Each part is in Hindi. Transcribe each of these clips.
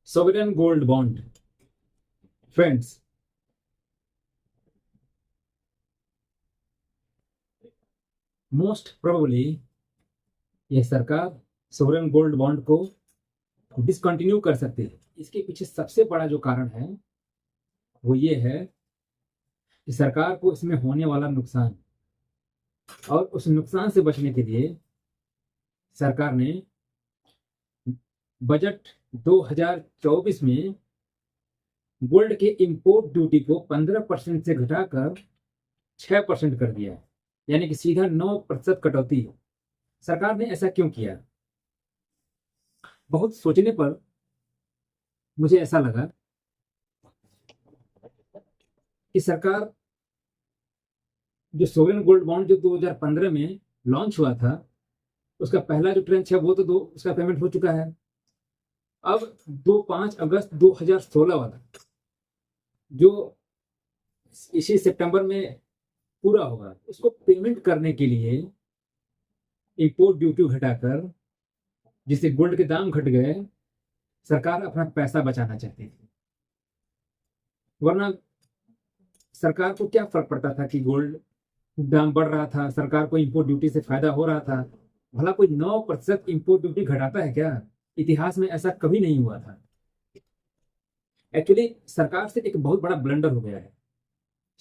sovereign gold bond. Friends, most probably यह सरकार सोवरेन गोल्ड बॉन्ड को डिसकंटिन्यू कर सकती है। इसके पीछे सबसे बड़ा जो कारण है वो ये है कि सरकार को इसमें होने वाला नुकसान और उस नुकसान से बचने के लिए सरकार ने बजट 2024 में गोल्ड के इंपोर्ट ड्यूटी को 15% से घटाकर 6% कर दिया है, यानी कि सीधा 9% कटौती है। सरकार ने ऐसा क्यों किया? बहुत सोचने पर मुझे ऐसा लगा कि सरकार जो सोवरेन गोल्ड बॉन्ड जो 2015 में लॉन्च हुआ था उसका पहला जो ट्रेंच है वो तो उसका पेमेंट हो चुका है। अब 5 अगस्त 2016 वाला जो इसी सितंबर में पूरा होगा उसको पेमेंट करने के लिए इंपोर्ट ड्यूटी घटाकर, जिससे गोल्ड के दाम घट गए, सरकार अपना पैसा बचाना चाहती थी। वरना सरकार को क्या फर्क पड़ता था कि गोल्ड दाम बढ़ रहा था, सरकार को इंपोर्ट ड्यूटी से फायदा हो रहा था। भला कोई 9% इंपोर्ट ड्यूटी घटाता है क्या? इतिहास में ऐसा कभी नहीं हुआ था। एक्चुअली सरकार से एक बहुत बड़ा ब्लंडर हो गया है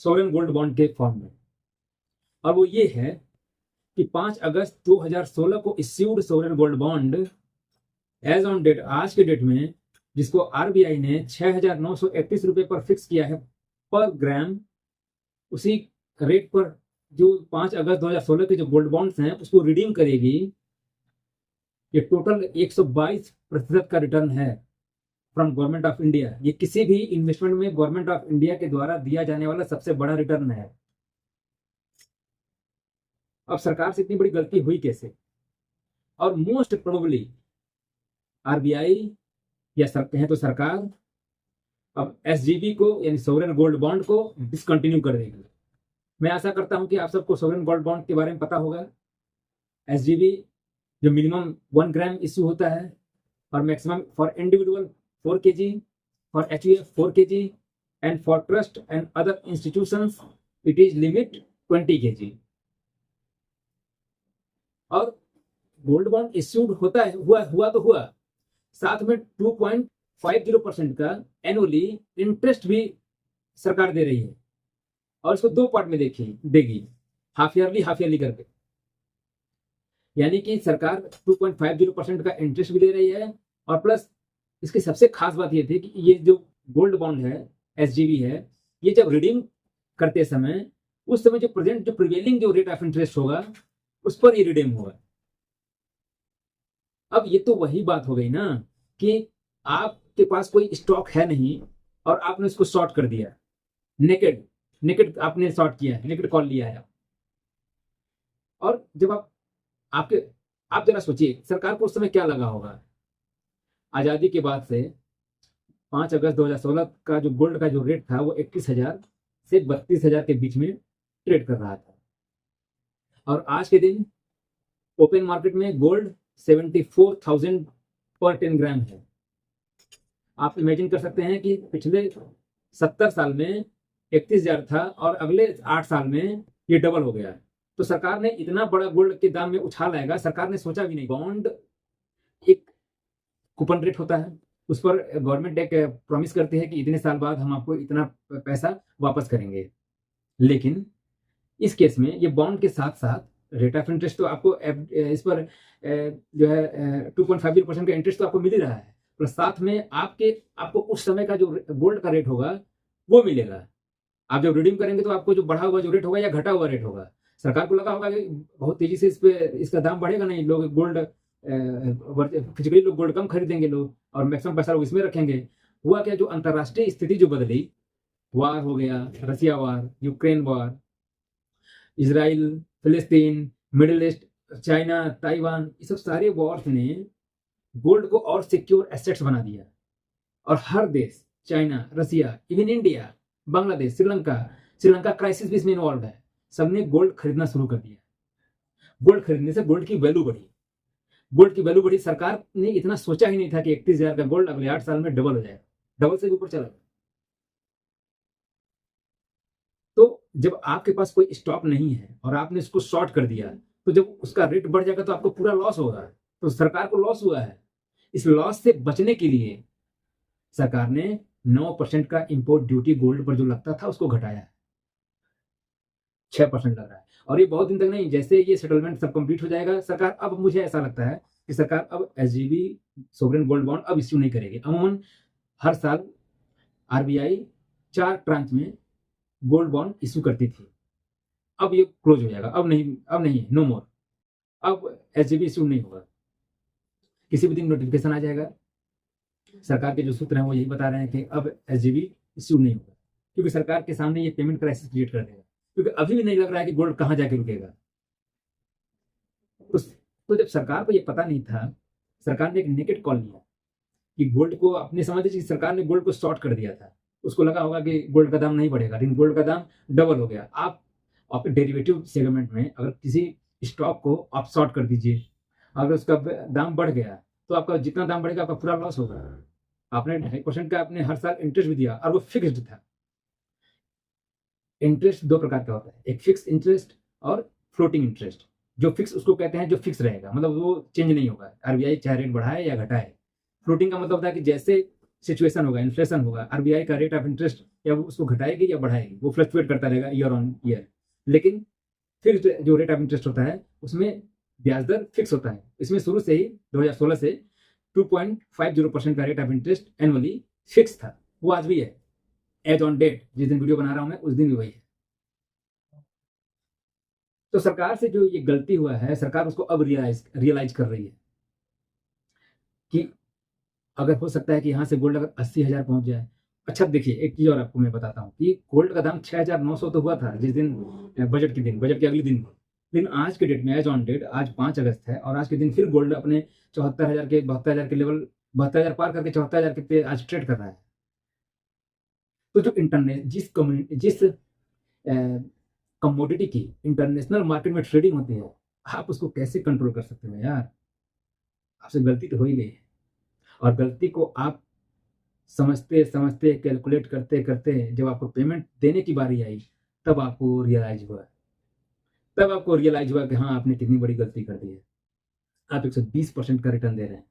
सोवरेन गोल्ड बॉन्ड के फॉर्म में, और वो ये है कि 5 अगस्त 2016 को issued sovereign gold bond as on date, आज के डेट में, जिसको आरबीआई ने 6,931 रुपये पर फिक्स किया है पर ग्राम, उसी रेट पर जो 5 अगस्त 2016 के जो गोल्ड बॉन्ड्स हैं उसको रिडीम करेगी। ये टोटल 122% का रिटर्न है फ्रॉम गवर्नमेंट ऑफ इंडिया। ये किसी भी इन्वेस्टमेंट में गवर्नमेंट ऑफ इंडिया के द्वारा दिया जाने वाला सबसे बड़ा रिटर्न है। अब सरकार से इतनी बड़ी गलती हुई कैसे? और मोस्ट प्रोबेबली आरबीआई या कहें तो सरकार अब एसजीबी को यानी सोवरेन गोल्ड बॉन्ड को डिसकंटिन्यू कर देगी। मैं आशा करता हूं कि आप सबको सोवरेन गोल्ड बॉन्ड के बारे में पता होगा। एसजीबी जो मिनिमम 1 ग्राम इश्यू होता है और maximum for individual 4 kg, for HUF 4 kg, and for trust and other institutions it is limit 20 kg। और गोल्ड बॉन्ड इश्यूड होता है, हुआ तो हुआ, साथ में 2.50% का एनुअली इंटरेस्ट भी सरकार दे रही है, और इसको 2 पार्ट में देगी, हाफ ईयरली करके। यानी कि सरकार 2.50% का इंटरेस्ट भी दे रही है, और प्लस इसकी सबसे खास बात यह थी कि ये जो गोल्ड बॉन्ड है, एसजीबी है, ये जब रिडीम करते समय उस समय जो प्रिवेलिंग जो रेट ऑफ इंटरेस्ट होगा उस पर ये रिडीम होगा। अब ये तो वही बात हो गई ना कि आपके पास कोई स्टॉक है नहीं और आपने उसको शॉर्ट कर दिया, नेकेड आपने शॉर्ट किया है, नेकेड कॉल लिया है। और जब आप जरा सोचिए सरकार को उस समय क्या लगा होगा। आजादी के बाद से 5 अगस्त 2016 का जो गोल्ड का जो रेट था वो 21,000 से 32,000 के बीच में ट्रेड कर रहा था, और आज के दिन ओपन मार्केट में गोल्ड 74,000 पर 10 ग्राम है। आप इमेजिन कर सकते हैं कि पिछले 70 साल में 31,000 था और अगले 8 साल में ये डबल हो गया। तो सरकार ने इतना बड़ा गोल्ड के दाम में उछाल आएगा, सरकार ने सोचा भी नहीं। बॉन्ड एक कूपन रेट होता है, उस पर गवर्नमेंट एक प्रॉमिस करती है कि इतने साल बाद हम आपको इतना पैसा वापस करेंगे, लेकिन इस केस में ये बॉन्ड के साथ साथ रेट ऑफ इंटरेस्ट तो आपको इस पर जो है 2.50% का इंटरेस्ट तो आपको मिल ही रहा है, प्लस साथ में आपको उस समय का जो गोल्ड का रेट होगा वो मिलेगा। आप जब रिडीम करेंगे तो आपको जो बढ़ा हुआ जो रेट होगा या घटा हुआ रेट होगा। सरकार को लगा होगा कि बहुत तेजी से इसका दाम बढ़ेगा नहीं, लोग गोल्ड फिजिकली लोग गोल्ड कम खरीदेंगे लोग, और मैक्सिमम पैसा लोग इसमें रखेंगे। हुआ क्या, जो अंतर्राष्ट्रीय स्थिति जो बदली, वार हो गया, रसिया वार, यूक्रेन वार, इजराइल, फिलिस्तीन, मिडिल ईस्ट, चाइना, ताइवान, ये सब सारे वॉर्स ने गोल्ड को और सिक्योर एसेट्स बना दिया, और हर देश, चाइना, रसिया, even India, Bangladesh, Sri Lanka crisis भी इसमें इन्वॉल्व है, सबने गोल्ड खरीदना शुरू कर दिया। गोल्ड खरीदने से गोल्ड की वैल्यू बढ़ी। गोल्ड की वैल्यू बढ़ी, सरकार ने इतना सोचा ही नहीं था कि 31,000 का गोल्ड अगले 8 साल में डबल हो जाएगा, डबल से भी ऊपर चला गया। तो जब आपके पास कोई स्टॉक नहीं है और आपने इसको शॉर्ट कर दिया, तो जब उसका रेट बढ़ जाएगा तो आपको पूरा लॉस होगा, तो सरकार को लॉस हुआ है। इस लॉस से बचने के लिए सरकार ने 9% का इंपोर्ट ड्यूटी गोल्ड पर जो लगता था उसको घटाया है, 6% लग रहा है। और ये बहुत दिन तक नहीं, जैसे ये सेटलमेंट सब कंप्लीट हो जाएगा, सरकार अब मुझे ऐसा लगता है कि सरकार अब एसजीबी सोवरेन गोल्ड बॉन्ड अब इश्यू नहीं करेगी। अमूमन हर साल आरबीआई 4 ट्रांच में गोल्ड बॉन्ड इश्यू करती थी, अब ये क्लोज हो जाएगा, अब नहीं, नो मोर, अब एसजीबी इश्यू नहीं होगा, किसी भी दिन नोटिफिकेशन आ जाएगा। सरकार के जो सूत्र हैं वो यही बता रहे हैं कि अब एसजीबी इश्यू नहीं होगा, क्योंकि सरकार के सामने ये पेमेंट क्राइसिस क्रिएट कर देगा, क्योंकि अभी भी नहीं लग रहा है कि गोल्ड कहां जाके रुकेगा। तो जब सरकार को ये पता नहीं था, सरकार ने एक नेकेड कॉल लिया कि गोल्ड को, अपने समझ लीजिए सरकार ने गोल्ड को शॉर्ट कर दिया था, उसको लगा होगा कि गोल्ड का दाम नहीं बढ़ेगा, लेकिन गोल्ड का दाम डबल हो गया। आप डेरिवेटिव सेगमेंट में अगर किसी स्टॉक को आप शॉर्ट कर दीजिए, अगर उसका दाम बढ़ गया तो आपका जितना दाम बढ़ेगा आपका पूरा लॉस होगा। आपने 2.5% का आपने हर साल इंटरेस्ट भी दिया और वो फिक्स्ड था। इंटरेस्ट 2 प्रकार का होता है, एक फिक्स इंटरेस्ट और फ्लोटिंग इंटरेस्ट। जो फिक्स उसको कहते हैं जो फिक्स रहेगा, मतलब वो चेंज नहीं होगा, आरबीआई चाहे रेट बढ़ाए या घटाए। फ्लोटिंग का मतलब होता है कि जैसे सिचुएशन होगा, इन्फ्लेशन होगा, आरबीआई का रेट ऑफ इंटरेस्ट या वो उसको घटाएगी या बढ़ाएगी, वो फ्लक्चुएट करता रहेगा ईयर ऑन ईयर। लेकिन फिक्स्ड जो रेट ऑफ इंटरेस्ट होता है उसमें ब्याज दर फिक्स होता है। इसमें शुरू से ही 2016 से 2.50% का rate of interest annually fix था, वो आज भी है, एज ऑन डेट, जिस दिन वीडियो बना रहा हूं मैं उस दिन भी वही है। तो सरकार से जो ये गलती हुआ है, सरकार उसको अब रियलाइज कर रही है कि अगर हो सकता है कि यहाँ से गोल्ड अगर 80,000 पहुंच जाए। अच्छा देखिए, एक चीज और आपको मैं बताता हूँ कि गोल्ड का दाम 6,900 तो हुआ था जिस दिन बजट के अगले दिन, लेकिन आज के डेट में, एज ऑन डेट, आज 5 अगस्त है और आज के दिन फिर गोल्ड अपने 72,000 के लेवल, 72,000 पार करके 74,000 पे आज ट्रेड कर रहा है। तो जो इंटरनेट जिस कमोडिटी की इंटरनेशनल मार्केट में ट्रेडिंग होती है, आप उसको कैसे कंट्रोल कर सकते हो यार? आपसे गलती तो हो ही गई है, और गलती को आप समझते समझते, कैलकुलेट करते करते, जब आपको पेमेंट देने की बारी आई तब आपको रियलाइज हुआ कि हाँ, आपने कितनी बड़ी गलती कर दी है। आप 120% का रिटर्न दे रहे हैं,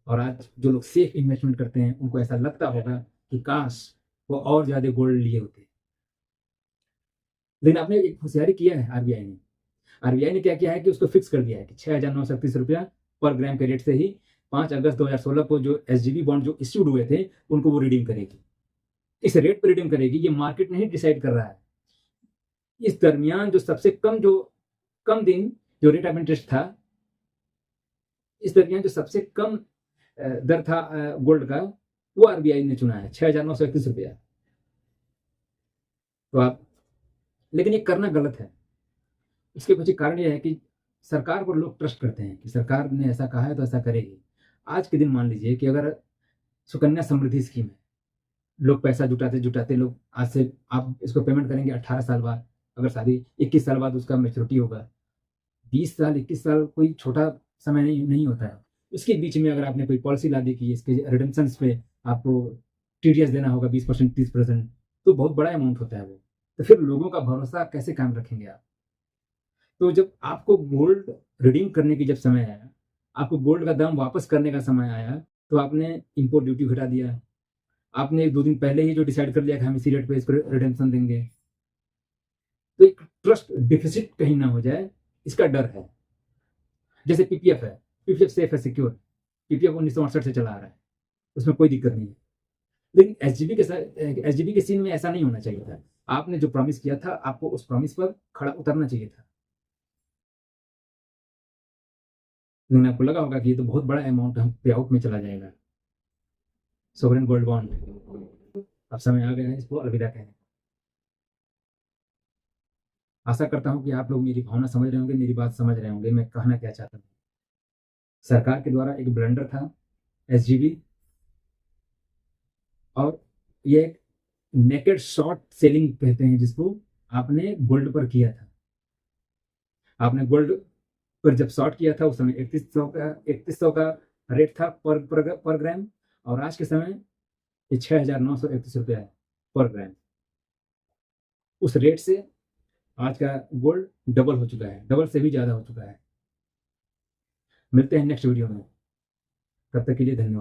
और आज जो लोग सेफ इन्वेस्टमेंट करते हैं उनको ऐसा लगता होगा कि काश वो और ज्यादा गोल्ड लिए होते। लेकिन आपने एक होशियारी किया है, आरबीआई ने क्या किया है कि उसको फिक्स कर दिया है कि 6,931 रुपया पर ग्राम के रेट से ही 5 अगस्त 2016 को जो एसजीबी बॉन्ड जो इश्यूड हुए थे उनको वो रिडीम करेगी। इस रेट पर रिडीम करेगी, ये मार्केट नहीं डिसाइड कर रहा है। इस दरमियान जो कम दिन जो रेट ऑफ इंटरेस्ट था, इस दरमियान जो सबसे कम दर था गोल्ड का, वो आरबीआई ने चुना है, 6,931 रुपया। तो आप, लेकिन ये करना गलत है। इसके पीछे कारण यह है कि सरकार पर लोग ट्रस्ट करते हैं कि सरकार ने ऐसा कहा है तो ऐसा करेगी। आज के दिन मान लीजिए कि अगर सुकन्या समृद्धि स्कीम है, लोग पैसा जुटाते जुटाते, लोग आज से आप इसको पेमेंट करेंगे 18 साल बाद, अगर शादी 21 साल बाद उसका मेच्योरिटी होगा। 20 साल 21 साल कोई छोटा समय नहीं होता है। उसके बीच में अगर आपने कोई पॉलिसी ला दी कि इसके रिडेम्पशन पे आपको टीडीएस देना होगा 20% 30%, तो बहुत बड़ा अमाउंट होता है वो। तो फिर लोगों का भरोसा कैसे कायम रखेंगे आप? तो जब आपको गोल्ड रिडीम करने की जब समय आया, आपको गोल्ड का दाम वापस करने का समय आया, तो आपने इंपोर्ट ड्यूटी घटा दिया। आपने 1-2 दिन पहले ही जो डिसाइड कर लिया कि हम इसी रेट पे इसको रिडेम्पशन देंगे। तो एक ट्रस्ट डिफिसिट कहीं ना हो जाए, इसका डर है। जैसे पीपीएफ है, पीपीएफ सेफ है, सिक्योर। पीपीएफ 1968 से चला आ रहा है, उसमें कोई दिक्कत नहीं है। लेकिन एसजीबी के सीन में ऐसा नहीं होना चाहिए था। आपने जो प्रॉमिस किया था, आपको उस प्रॉमिस पर खड़ा उतरना चाहिए था। लेकिन आपको लगा होगा कि ये तो बहुत बड़ा अमाउंट हम पे आउट में चला जाएगा, सोवरेन गोल्ड बॉन्ड। अब समय आ गया है इसको अलविदा कहने। आशा करता हूं कि आप लोग मेरी भावना समझ रहे होंगे, मेरी बात समझ रहे होंगे, मैं कहना क्या चाहता हूँ। सरकार के द्वारा एक ब्लंडर था एसजीबी, और ये एक नेकेड शॉर्ट सेलिंग कहते हैं जिसको, आपने गोल्ड पर किया था। आपने गोल्ड पर जब शॉर्ट किया था उस समय 3100 का रेट था पर ग्राम, और आज के समय ये 6,931 रुपया है पर ग्राम। उस रेट से आज का गोल्ड डबल हो चुका है, डबल से भी ज़्यादा हो चुका है। मिलते हैं नेक्स्ट वीडियो में, तब तक के लिए धन्यवाद।